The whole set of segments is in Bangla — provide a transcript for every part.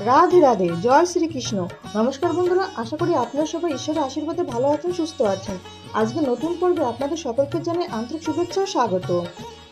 রাধে রাধে, জয় শ্রীকৃষ্ণ। নমস্কার বন্ধুরা, আশা করি আপনারা সবাই ঈশ্বরের আশীর্বাদে ভালো আছেন, সুস্থ আছেন। আজকে নতুন পর্বে আপনাদের সকলকে জানাই আন্তরিক শুভেচ্ছা ও স্বাগত।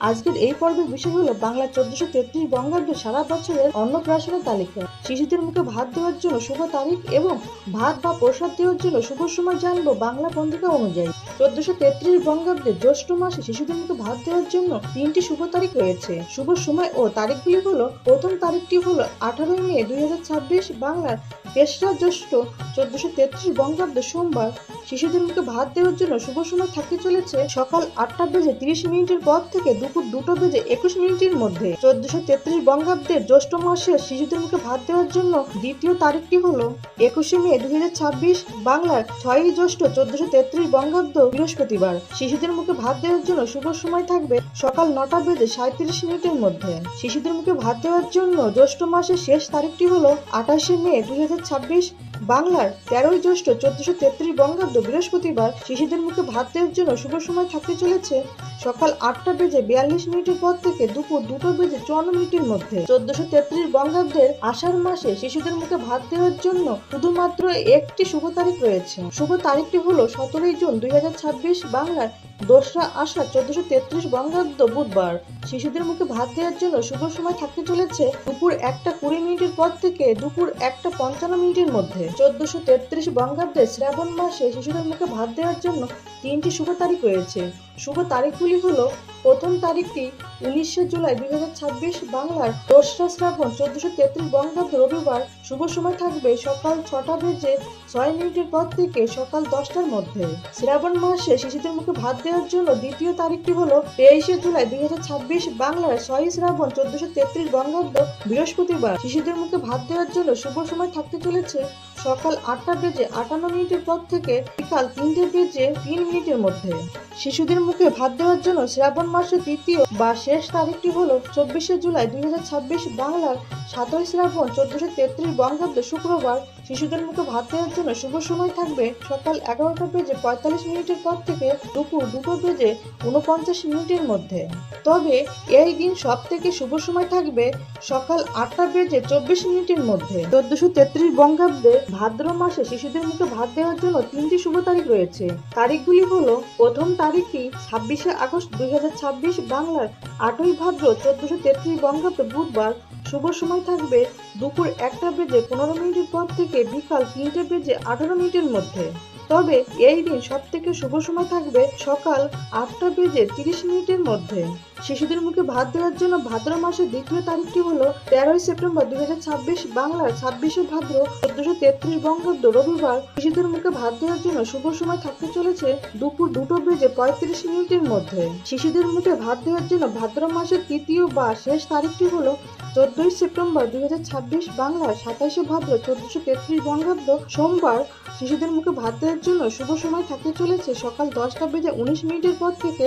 আজকের এই পর্বের বিষয় হলো বাংলা 1433 বঙ্গাব্দে সারা বছরের অন্নপ্রাশনের তালিকা। শিশুদের মুখে ভাত দেওয়ার জন্য শুভ তারিখ এবং ভাত বা প্রসাদ দেওয়ার জন্য শুভ সময় জানবো বাংলা পঞ্জিকা অনুযায়ী। 1433 বঙ্গাব্দে জ্যৈষ্ঠ মাসে শিশুদের মুখে ভাত দেওয়ার জন্য 3টি শুভ তারিখ রয়েছে। শুভ সময় ও তারিখগুলি হলো, প্রথম তারিখটি হলো 18 মে 2026 বাংলার 3রা জ্যৈষ্ঠ 1433 বঙ্গাব্দে সোমবার। শিশুদের মুখে ভাত দেওয়ার জন্য শুভ সময় থাকতে চলেছে সকাল 8:30 পর থেকে দুপুর 2:21 মধ্যে। 1433 বঙ্গাব্দের জ্যৈষ্ঠ মাসের শিশুদের মুখে ভাত দেওয়ার জন্য দ্বিতীয় তারিখটি হলো 21 মে 2026 বাংলার 6ই জ্যৈষ্ঠ 1433 বঙ্গাব্দ বৃহস্পতিবার। শিশুদের মুখে ভাত দেওয়ার জন্য শুভ সময় থাকবে সকাল 9:37 মধ্যে। শিশুদের মুখে ভাত দেওয়ার জন্য জ্যৈষ্ঠ মাসের শেষ তারিখটি হলো 28 মে 2026 বাংলার 13ই জ্যৈষ্ঠ 1433 বঙ্গাব্দ বৃহস্পতিবার। শিশুদের মুখে ভাত দেওয়ার জন্য শুভ সময় থাকতে চলেছে সকাল 8:42 পর থেকে দুপুর 2:54 মধ্যে। 1433 বঙ্গাব্দের আষাঢ় মাসে শিশুদের মুখে ভাত দেওয়ার জন্য শুধুমাত্র একটি শুভ তারিখ রয়েছে। শুভ তারিখটি হলো 17 জুন 2026 বাংলার 2রা আষাঢ় 1433 বঙ্গাব্দ বুধবার। শিশুদের মুখে ভাত দেওয়ার জন্য শুভ সময় থাকতে চলেছে দুপুর 1:20 পর থেকে দুপুর 1:55 মধ্যে। 1433 বঙ্গাব্দে শ্রাবণ মাসে শিশুদের মুখে ভাত দেওয়ার জন্য 3টি শুভ তারিখ রয়েছে। শুভ তারিখগুলি হলো, প্রথম তারিখটি 19 জুলাই 2026 বাংলার 2রা শ্রাবণ 1433 বঙ্গাব্দ রবিবার। শুভ সময় থাকবে সকাল 6:06 পর থেকে সকাল 10টার মধ্যে। শ্রাবণ মাসে শিশুদের মুখে ভাত দেওয়ার জন্য দ্বিতীয় তারিখটি হলো 23 জুলাই 2026 বাংলার 6ই শ্রাবণ 1433 বঙ্গাব্দ বৃহস্পতিবার। শিশুদের মুখে ভাত দেওয়ার জন্য শুভ সময় থাকতে চলেছে সকাল 8:58 পর থেকে বিকাল 3:03 মধ্যে। শিশুদের মুখে ভাত দেওয়ার জন্য শ্রাবণ মাসের তৃতীয় বা শেষ তারিখটি হলো 24 জুলাই 2026 বাংলার 7ই শ্রাবণ 1433 বঙ্গাব্দ শুক্রবার। শিশুদের মুখে ভাত দেওয়ার জন্য শুভ সময় থাকবে সকাল 11:45 পর থেকে দুপুর 2:49 মধ্যে। তবে এই দিন সব থেকে শুভ সময় থাকবে সকাল 8:24 মধ্যে। 1433 বঙ্গাব্দে ভাদ্র মাসে শিশুদের মুখে ভাত দেওয়ার জন্য 3টি শুভ তারিখ রয়েছে। তারিখগুলি হলো, প্রথম তারিখটি 26 আগস্ট 2026 বাংলার 8ই ভাদ্র 1433 বঙ্গাব্দ বুধবার। শুভ সময় থাকবে দুপুর 1:15 পর থেকে বিকাল 3:18 মধ্যে। তবে এই দিন সব থেকে শুভ সময় থাকবে সকাল 8:30 মধ্যে। শিশুদের মুখে ভাত দেওয়ার জন্য ভাদ্র মাসের দ্বিতীয় তারিখটি হলো 13 সেপ্টেম্বর 2026 বাংলার 26 ভাদ্র 1433 বঙ্গাব্দ রবিবার। শিশুদের মুখে ভাত দেওয়ার জন্য শুভ সময় থাকতে চলেছে দুপুর 2:35 মধ্যে। শিশুদের মুখে ভাত দেওয়ার জন্য ভাদ্র মাসের তৃতীয় বা শেষ তারিখটি হলো 14 সেপ্টেম্বর 2026 বাংলার 27 ভাদ্র 1433 বঙ্গাব্দ সোমবার। শিশুদের মুখে ভাত দেওয়ার জন্য শুভ সময় থাকতে চলেছে সকাল 10:19 পর থেকে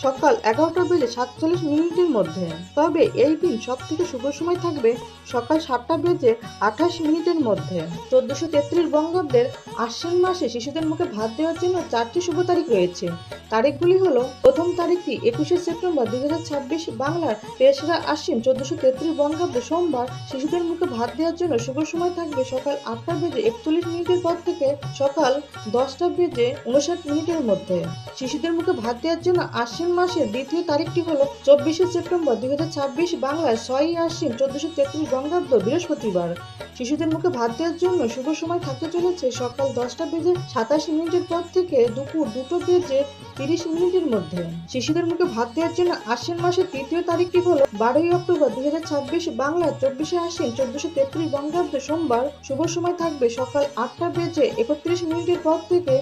সকাল 11:47 মধ্যে। তবে এই দিন সব থেকে শুভ সময় থাকবে সকাল 7:28 মধ্যে। 1433 বঙ্গাব্দের আশ্বিন মাসে শিশুদের মুখে ভাত দেওয়ার জন্য 4টি শুভ তারিখ রয়েছে। তারিখগুলি হলো, প্রথম তারিখটি 21 সেপ্টেম্বর 2026 বাংলার 3রা আশ্বিন 1433 বঙ্গাব্দ সোমবার। শিশুদের মুখে ভাত দেওয়ার জন্য শুভ সময় থাকবে সকাল 8:41 পর থেকে সকাল 10:59 মধ্যে। শিশুদের মুখে ভাত দেওয়ার জন্য আশ্বিন মাসের দ্বিতীয় তারিখটি হলো 24 সেপ্টেম্বর 2026 বাংলার 6ই আশ্বিন 1433 বঙ্গাব্দ বৃহস্পতিবার। শিশুদের মুখে ভাত দেওয়ার জন্য শুভ সময় থাকতে চলেছে সকাল 10:27 পর থেকে দুপুর 2:30 মধ্যে। শিশুদের মুখে ভাত দেওয়ার জন্য আশ্বিন মাসের তৃতীয় তারিখটি হলো 12 অক্টোবর 2026 বাংলার 24 আশ্বিন 1433 বঙ্গাব্দ সোমবার। শুভ সময় থাকবে সকাল 8:31 পর থেকে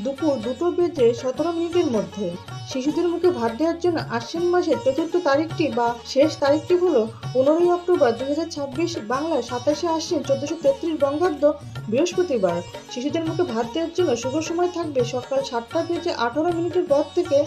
দুপুর 2:17 মধ্যে। শিশুদের মুখে ভাত দেওয়ার জন্য আশ্বিন মাসের চতুর্থ তারিখটি বা শেষ তারিখটি হলো 15 অক্টোবর 2026 বাংলার 27 আশ্বিন 1433 বঙ্গাব্দ বৃহস্পতিবার। শিশুদের মুখে ভাত দেওয়ার জন্য শুভ সময় থাকবে সকাল 7:18 পর থেকে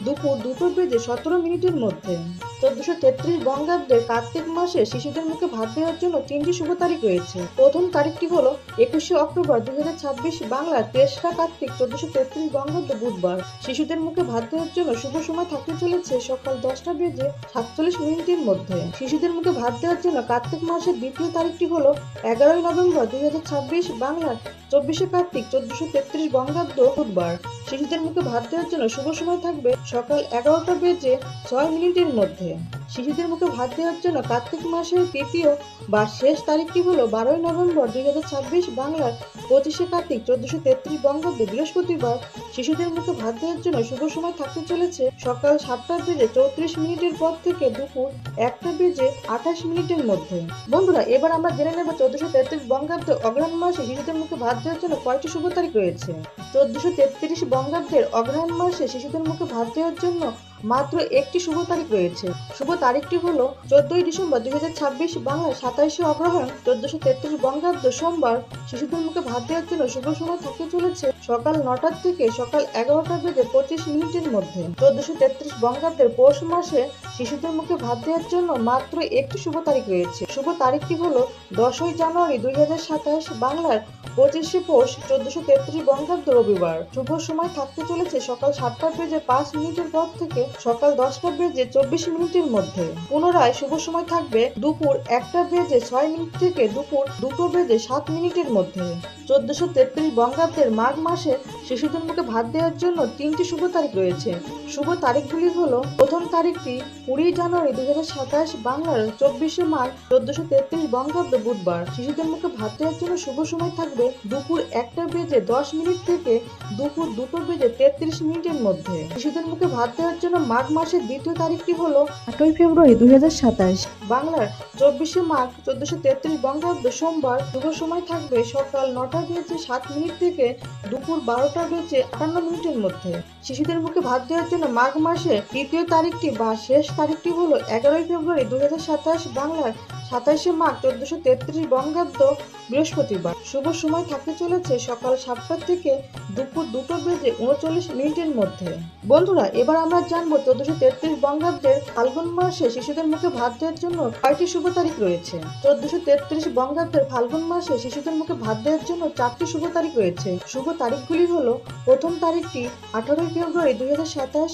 দুপুর 2:17 মধ্যে। 1433 বঙ্গাব্দের কার্তিক মাসে শিশুদের মুখে ভাত দেওয়ার জন্য 3টি শুভ তারিখ রয়েছে। প্রথম তারিখটি হলো 21শে অক্টোবর 2026 বাংলার 3রা কার্তিক 1433 বঙ্গাব্দ বুধবার। শিশুদের মুখে ভাত দেওয়ার জন্য শুভ সময় থাকতে চলেছে সকাল 10:47 মধ্যে। শিশুদের মুখে ভাত দেওয়ার জন্য কার্তিক মাসের দ্বিতীয় তারিখটি হলো 11ই নভেম্বর 2026 বাংলার 24শে কার্তিক 1433 বঙ্গাব্দ বুধবার। শিশুদের মুখে ভাত দেওয়ার জন্য শুভ সময় থাকবে সকাল 11:06 মধ্যে। শিশুদের মুখে ভাত দেওয়ার জন্য কার্তিক মাসের তৃতীয় বা শেষ তারিখটি হলো 12ই নভেম্বর 2026 বাংলার 25শে কার্তিক 1433 বঙ্গাব্দ বৃহস্পতিবার। শিশুদের মুখে ভাত দেওয়ার জন্য শুভ সময় থাকতে চলেছে সকাল 7:34 পর থেকে দুপুর 1:28 মধ্যে। বন্ধুরা, এবার আমরা জেনে নেব 1433 বঙ্গাব্দ অগ্রহায়ণ মাসে শিশুদের মুখে ভাত দেওয়ার জন্য কয়টি শুভ তারিখ রয়েছে। 1433 বঙ্গাব্দের অগ্রহায়ণ মাসে শিশুদের মুখে ভাত দেওয়ার জন্য মাত্র একটি শুভ তারিখ রয়েছে। শুভ তারিখটি হলো 14ই ডিসেম্বর 2026 বাংলার 27শে অগ্রহায়ণ 1433 বঙ্গাব্দ সোমবার। শিশুদের মুখে ভাত দেওয়ার জন্য শুভ সময় থাকতে চলেছে সকাল 9টা থেকে সকাল 11:25 মধ্যে। 1433 বঙ্গাব্দের পৌষ মাসে শিশুদের মুখে ভাত দেওয়ার জন্য মাত্র একটি শুভ তারিখ রয়েছে। শুভ তারিখটি হলো 10ই জানুয়ারি 2027 বাংলার 25শে পৌষ 1433 বঙ্গাব্দ রবিবার। শুভ সময় থাকতে চলেছে সকাল 7:05 পর থেকে সকাল 10:24 মধ্যে। পুনরায় শুভ সময় থাকবে দুপুর 1:06 থেকে দুপুর 2:07 মধ্যে। 1433 বঙ্গাব্দের মাঘ মাসে শিশুদের মুখে ভাত দেওয়ার জন্য 3টি শুভ তারিখ রয়েছে। শুভ তারিখগুলি হলো প্রথম তারিখটি 20 জানুয়ারি 2027 বাংলার 24শে মাঘ 1433 বঙ্গাব্দ বুধবার। শিশুদের মুখে ভাত দেওয়ার জন্য শুভ সময় থাকবে দুপুর 1:10 থেকে দুপুর 2:33 মধ্যে। শিশুদের মুখে ভাত দেওয়ার জন্য মাঘ মাসের দ্বিতীয় তারিখটি হলো 8ই ফেব্রুয়ারি 2027 বাংলার 24শে মাঘ 1433 বঙ্গাব্দ সোমবার। শুভ সময় থাকবে সকাল 9:07 থেকে দুপুর 12:58 মধ্যে। শিশুদের মুখে ভাত দেওয়ার জন্য মাঘ মাসে তৃতীয় তারিখটি বা শেষ তারিখটি হলো 11ই ফেব্রুয়ারি 2027 বাংলার 27শে মাঘ 1433 বঙ্গাব্দ বৃহস্পতিবার। শুভ সময় থাকতে চলেছে সকাল 7টা থেকে দুপুর 2:39 মধ্যে। বন্ধুরা, এবার আমরা জানবো 1433 বঙ্গাব্দের ফাল্গুন মাসে শিশুদের মুখে ভাত দেওয়ার জন্য কয়টি শুভ তারিখ রয়েছে। 1433 বঙ্গাব্দের ফাল্গুন মাসে শিশুদের মুখে ভাত দেওয়ার জন্য 4টি শুভ তারিখ রয়েছে। শুভ তারিখগুলি হলো প্রথম তারিখটি 18ই ফেব্রুয়ারি 2027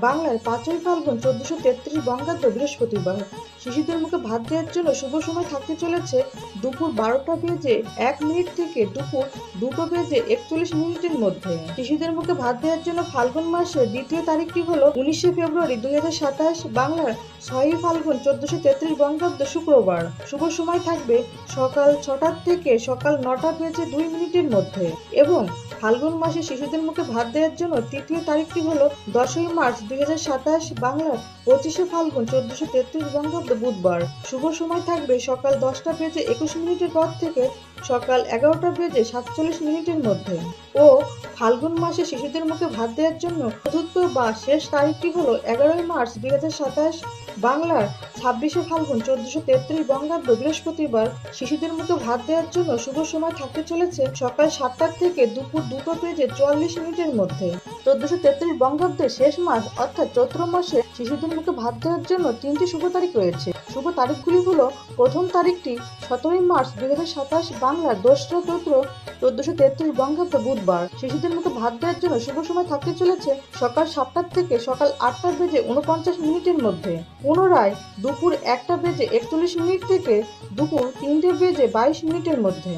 বাংলার 5ই ফাল্গুন 1433 বঙ্গাব্দ বৃহস্পতিবার। শিশুদের মুখে ভাত দেওয়ার জন্য শুভ সময় থাকতে চলেছে দুপুর 12:01 থেকে দুপুর 2:41 মধ্যে। শিশুদের মুখে ভাত দেওয়ার জন্য ফাল্গুন মাসের দ্বিতীয় তারিখটি হলো 19শে ফেব্রুয়ারি 2027 বাংলার 6ই ফাল্গুন 1433 বঙ্গাব্দ শুক্রবার। শুভ সময় থাকবে সকাল 6টা থেকে সকাল 9:02 মধ্যে। এবং ফাল্গুন মাসে শিশুদের মুখে ভাত দেওয়ার জন্য তৃতীয় তারিখটি হলো 10ই মার্চ 2027 বাংলার 25শে ফাল্গুন 1433 বঙ্গাব্দ বুধবার। শুভ সময় থাকবে সকাল 10:21 পর থেকে সকাল 11:47 মধ্যে। ও ফাল্গুন মাসে শিশুদের মুখে ভাত দেওয়ার জন্য চতুর্থ বা শেষ তারিখটি হলো 11ই মার্চ 2027 বাংলার 26শে ফাল্গুন 1433 বঙ্গাব্দ বৃহস্পতিবার। শিশুদের মুখে ভাত দেওয়ার জন্য শুভ সময় থাকতে চলেছে সকাল 7টা থেকে দুপুর 2:44 মধ্যে। 1433 বঙ্গাব্দের শেষ মাস অর্থাৎ চৈত্র মাসে শিশুদের মুখে ভাত দেওয়ার জন্য 3টি শুভ তারিখ রয়েছে। শুভ তারিখগুলি হলো প্রথম তারিখটি 17ই মার্চ 2027 বাংলার 2রা চৈত্র 1433 বঙ্গাব্দ বুধবার। শিশুদের মুখে ভাত দেওয়ার জন্য শুভ সময় থাকতে চলেছে সকাল 7টা থেকে সকাল 8:49 মধ্যে। পুনরায় দুপুর 1:41 থেকে দুপুর 3:22 মধ্যে।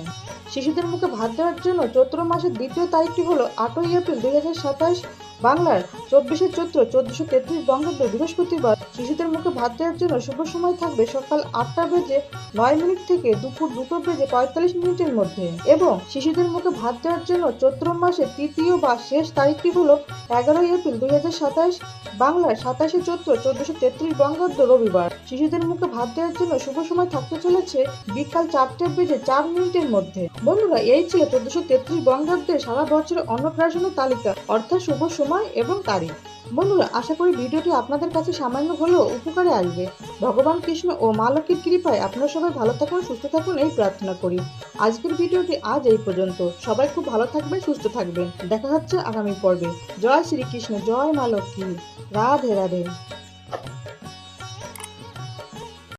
শিশুদের মুখে ভাত দেওয়ার জন্য চৈত্র মাসের দ্বিতীয় তারিখটি হলো 8ই এপ্রিল 2027 বাংলার 24শে চৈত্র 1433 বঙ্গাব্দ বৃহস্পতিবার। শিশুদের মুখে ভাত দেওয়ার জন্য শুভ সময় থাকবে সকাল 8:09 থেকে দুপুর 2:45 মধ্যে। এবং শিশুদের মুখে ভাত দেওয়ার জন্য চৈত্র মাসের তৃতীয় বা শেষ তারিখটি হলো 11ই এপ্রিল 2027 বাংলার 27শে চৈত্র 1433 বঙ্গাব্দ রবিবার। শিশুদের মুখে ভাত দেওয়ার জন্য শুভ সময় থাকতে চলেছে বিকাল 4:04 মধ্যে। বন্ধুরা, এই ছিল 1433 বঙ্গাব্দের সারা বছরের অন্নপ্রাশনের তালিকা অর্থাৎ শুভ সময় এবং তারিখ। বন্ধুরা, আশা করি ভিডিওটি আপনাদের কাছে সামান্য হলেও উপকারে আসবে। ভগবান কৃষ্ণ ও মা লক্ষ্মীর কৃপায় আপনারা সবাই ভালো থাকুন, সুস্থ থাকুন এই প্রার্থনা করি। আজকের ভিডিওটি আজ এই পর্যন্ত। সবাই খুব ভালো থাকবেন, সুস্থ থাকবেন। দেখা হচ্ছে আগামী পর্বে। জয় শ্রীকৃষ্ণ, জয় মা লক্ষ্মী। রাধে রাধে।